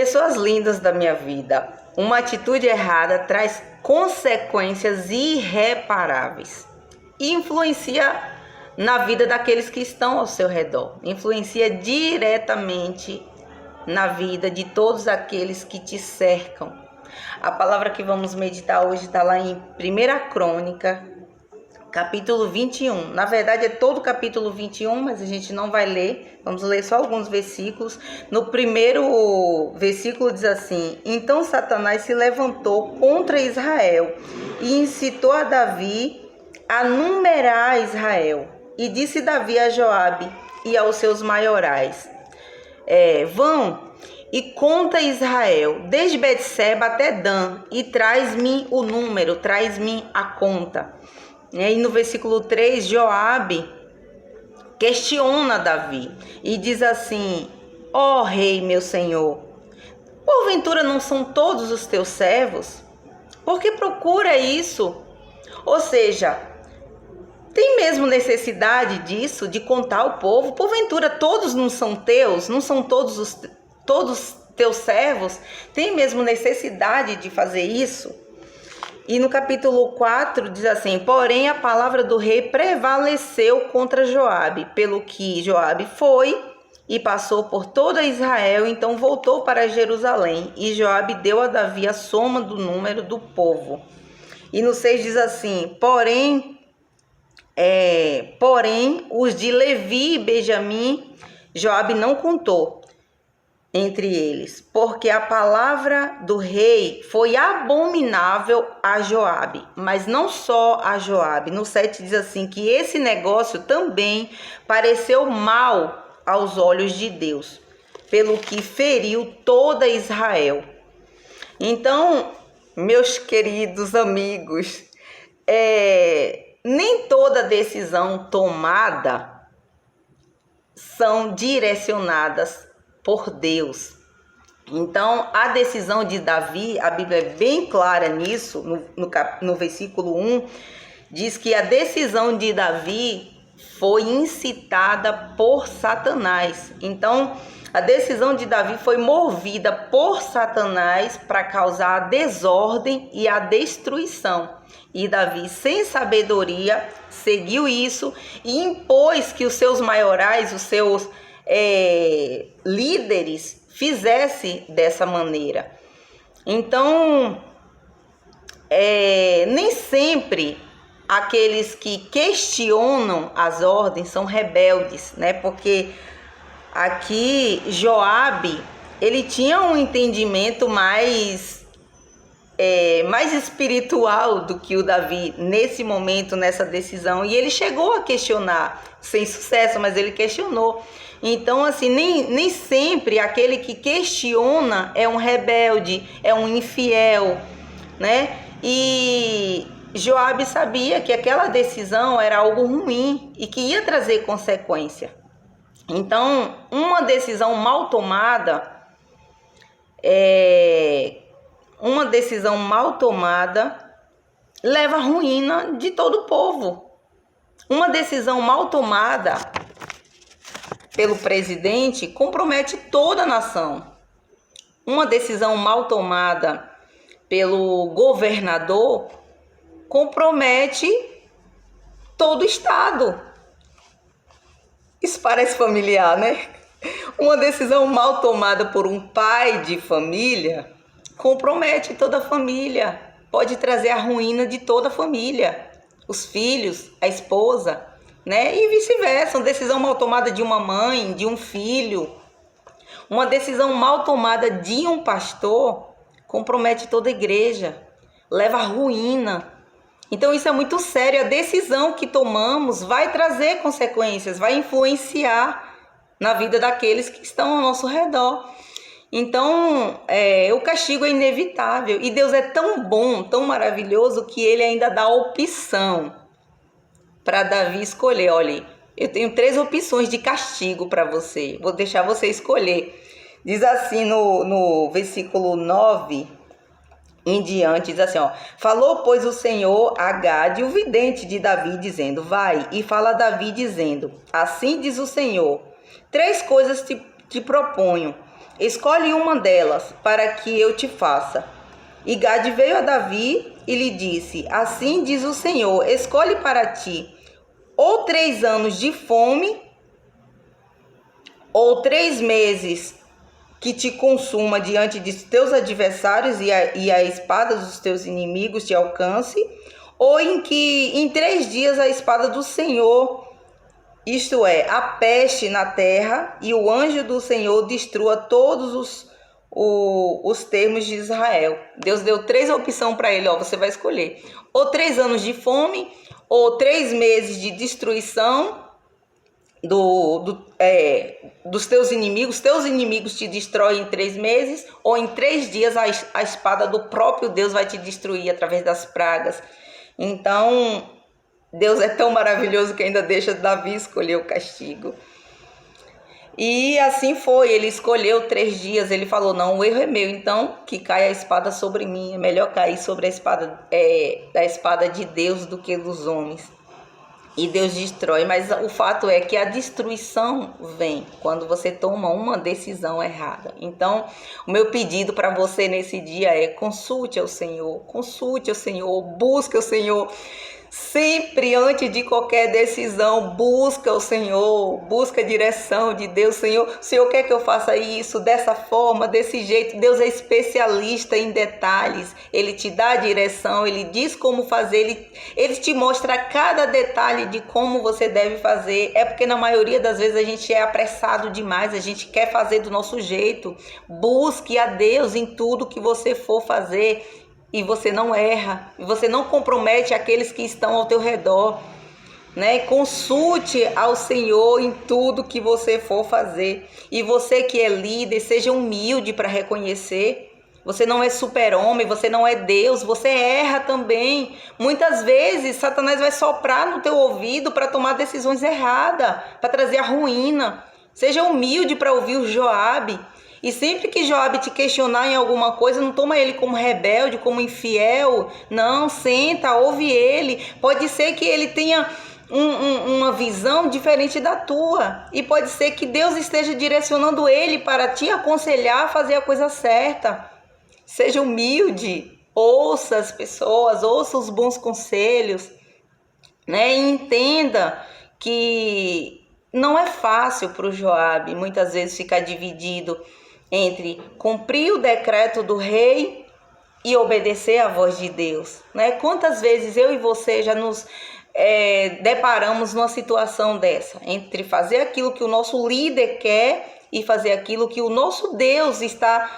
Pessoas lindas da minha vida, uma atitude errada traz consequências irreparáveis e influencia na vida daqueles que estão ao seu redor, influencia diretamente na vida de todos aqueles que te cercam. A palavra que vamos meditar hoje está lá em 1 Crônica, capítulo 21. Na verdade é todo o capítulo 21, mas a gente não vai ler. Vamos ler só alguns versículos. No primeiro versículo diz assim: Então Satanás se levantou contra Israel e incitou a Davi a numerar Israel. E disse Davi a Joabe e aos seus maiorais: Vão e conta Israel, desde Betseba até Dan, e traz-me o número, traz-me a conta. E no versículo 3, Joabe questiona Davi e diz assim: Ó rei, meu senhor, porventura não são todos os teus servos? Por que procura isso? Ou seja, tem mesmo necessidade disso, de contar o povo? Porventura todos não são teus? Não são todos teus servos? Tem mesmo necessidade de fazer isso? E no capítulo 4 diz assim: Porém a palavra do rei prevaleceu contra Joabe, pelo que Joabe foi e passou por toda Israel, então voltou para Jerusalém. E Joabe deu a Davi a soma do número do povo. E no 6 diz assim: Porém os de Levi e Benjamim, Joabe não contou entre eles, porque a palavra do rei foi abominável a Joabe, mas não só a Joabe. No 7 diz assim, que esse negócio também pareceu mal aos olhos de Deus, pelo que feriu toda Israel. Então, meus queridos amigos, nem toda decisão tomada são direcionadas por Deus. Então, a decisão de Davi, a Bíblia é bem clara nisso, no versículo 1, diz que a decisão de Davi foi incitada por Satanás. Então, a decisão de Davi foi movida por Satanás para causar a desordem e a destruição. E Davi, sem sabedoria, seguiu isso e impôs que os seus maiorais, os seus líderes, fizessem dessa maneira. Então, nem sempre aqueles que questionam as ordens são rebeldes, né? Porque aqui Joabe, ele tinha um entendimento mais espiritual do que o Davi nesse momento, nessa decisão, e ele chegou a questionar, sem sucesso, mas ele questionou. Então, assim, nem sempre aquele que questiona é um rebelde, é um infiel, né? E Joabe sabia que aquela decisão era algo ruim e que ia trazer consequência. Então, uma decisão mal tomada leva à ruína de todo o povo. Uma decisão mal tomada pelo presidente compromete toda a nação. Uma decisão mal tomada pelo governador compromete todo o estado. Isso parece familiar, né? Uma decisão mal tomada por um pai de família compromete toda a família, pode trazer a ruína de toda a família, os filhos, a esposa, né? E vice-versa. Uma decisão mal tomada de uma mãe, de um filho, uma decisão mal tomada de um pastor compromete toda a igreja, leva à ruína. Então isso é muito sério. A decisão que tomamos vai trazer consequências, vai influenciar na vida daqueles que estão ao nosso redor. Então, o castigo é inevitável. E Deus é tão bom, tão maravilhoso, que ele ainda dá a opção para Davi escolher. Olha, eu tenho 3 opções de castigo para você. Vou deixar você escolher. Diz assim no versículo 9 em diante, diz assim, Falou, pois, o Senhor a Gade, o vidente de Davi, dizendo, vai, e fala a Davi, dizendo, assim diz o Senhor, 3 coisas te proponho. escolhe uma delas para que eu te faça. E Gade veio a Davi e lhe disse: assim diz o Senhor, escolhe para ti ou 3 anos de fome, ou 3 meses que te consuma diante de teus adversários e a espada dos teus inimigos te alcance, ou em que em 3 dias a espada do Senhor, isto é, a peste na terra, e o anjo do Senhor destrua todos os termos de Israel. Deus deu 3 opções para ele, você vai escolher. Ou 3 anos de fome, ou 3 meses de destruição dos teus inimigos te destroem em 3 meses, ou em 3 dias a espada do próprio Deus vai te destruir através das pragas. Então, Deus é tão maravilhoso que ainda deixa Davi escolher o castigo. E assim foi, ele escolheu 3 dias, ele falou, não, o erro é meu, então que caia a espada sobre mim, é melhor cair sobre a espada, da espada de Deus do que dos homens. E Deus destrói, mas o fato é que a destruição vem quando você toma uma decisão errada. Então, o meu pedido para você nesse dia é: consulte ao Senhor, busque o Senhor. Sempre antes de qualquer decisão, busca o Senhor, busca a direção de Deus. Senhor, o Senhor quer que eu faça isso dessa forma, desse jeito. Deus é especialista em detalhes, Ele te dá a direção, Ele diz como fazer, Ele te mostra cada detalhe de como você deve fazer. É porque na maioria das vezes a gente é apressado demais, a gente quer fazer do nosso jeito. Busque a Deus em tudo que você for fazer. E você não erra, e você não compromete aqueles que estão ao teu redor, né? Consulte ao Senhor em tudo que você for fazer. E você que é líder, seja humilde para reconhecer. Você não é super-homem, você não é Deus, você erra também. Muitas vezes Satanás vai soprar no teu ouvido para tomar decisões erradas, para trazer a ruína. Seja humilde para ouvir o Joabe. E sempre que Joabe te questionar em alguma coisa, não toma ele como rebelde, como infiel. Não, senta, ouve ele. Pode ser que ele tenha uma visão diferente da tua. E pode ser que Deus esteja direcionando ele para te aconselhar a fazer a coisa certa. Seja humilde, ouça as pessoas, ouça os bons conselhos, né? E entenda que não é fácil para o Joabe muitas vezes ficar dividido entre cumprir o decreto do rei e obedecer à voz de Deus, né? Quantas vezes eu e você já nos deparamos numa situação dessa, entre fazer aquilo que o nosso líder quer e fazer aquilo que o nosso Deus está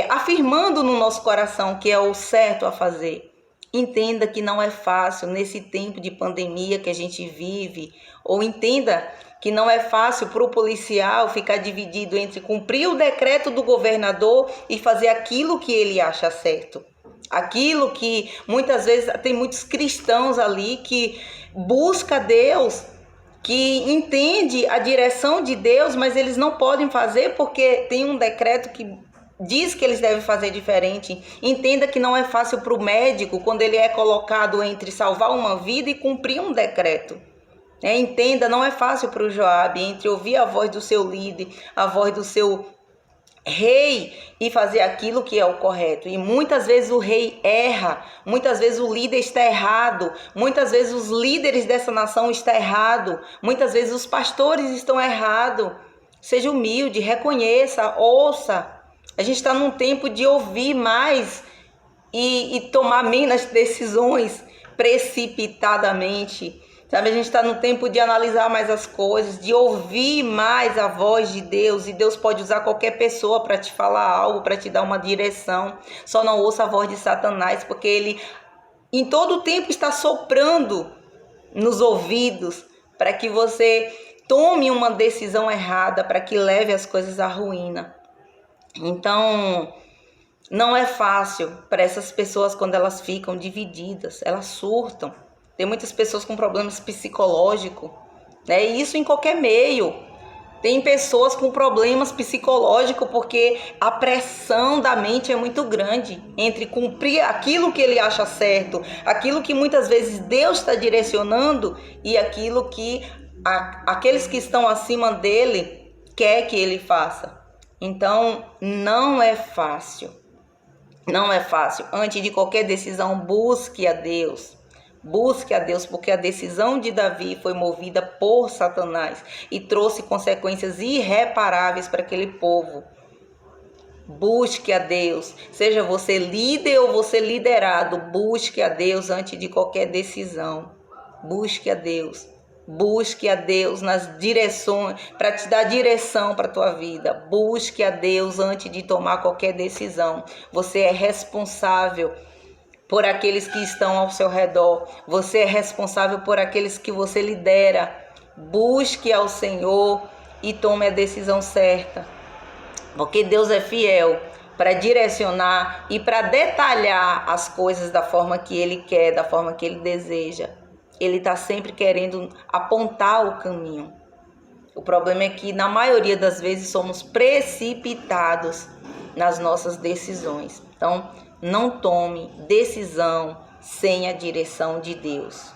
afirmando no nosso coração que é o certo a fazer. Entenda que não é fácil nesse tempo de pandemia que a gente vive, ou entenda que não é fácil para o policial ficar dividido entre cumprir o decreto do governador e fazer aquilo que ele acha certo. Aquilo que muitas vezes tem muitos cristãos ali que busca Deus, que entende a direção de Deus, mas eles não podem fazer porque tem um decreto que diz que eles devem fazer diferente. Entenda que não é fácil para o médico quando ele é colocado entre salvar uma vida e cumprir um decreto. Entenda, não é fácil para o Joabe entre ouvir a voz do seu líder, a voz do seu rei e fazer aquilo que é o correto. E muitas vezes o rei erra, muitas vezes o líder está errado, muitas vezes os líderes dessa nação estão errados, muitas vezes os pastores estão errados. Seja humilde, reconheça, ouça. A gente está num tempo de ouvir mais e tomar menos decisões precipitadamente. Sabe, a gente está no tempo de analisar mais as coisas, de ouvir mais a voz de Deus. E Deus pode usar qualquer pessoa para te falar algo, para te dar uma direção. Só não ouça a voz de Satanás, porque ele em todo o tempo está soprando nos ouvidos para que você tome uma decisão errada, para que leve as coisas à ruína. Então, não é fácil para essas pessoas quando elas ficam divididas, elas surtam. Tem muitas pessoas com problemas psicológicos, né? Isso em qualquer meio. Tem pessoas com problemas psicológicos porque a pressão da mente é muito grande entre cumprir aquilo que ele acha certo, aquilo que muitas vezes Deus está direcionando e aquilo que aqueles que estão acima dele quer que ele faça. Então, não é fácil. Não é fácil. Antes de qualquer decisão, busque a Deus. Busque a Deus, porque a decisão de Davi foi movida por Satanás e trouxe consequências irreparáveis para aquele povo. Busque a Deus. Seja você líder ou você liderado, busque a Deus antes de qualquer decisão. Busque a Deus. Busque a Deus nas direções, para te dar direção para a tua vida. Busque a Deus antes de tomar qualquer decisão. Você é responsável por aqueles que estão ao seu redor. Você é responsável por aqueles que você lidera. Busque ao Senhor e tome a decisão certa. Porque Deus é fiel para direcionar e para detalhar as coisas da forma que Ele quer, da forma que Ele deseja. Ele está sempre querendo apontar o caminho. O problema é que, na maioria das vezes, somos precipitados nas nossas decisões. Então, não tome decisão sem a direção de Deus.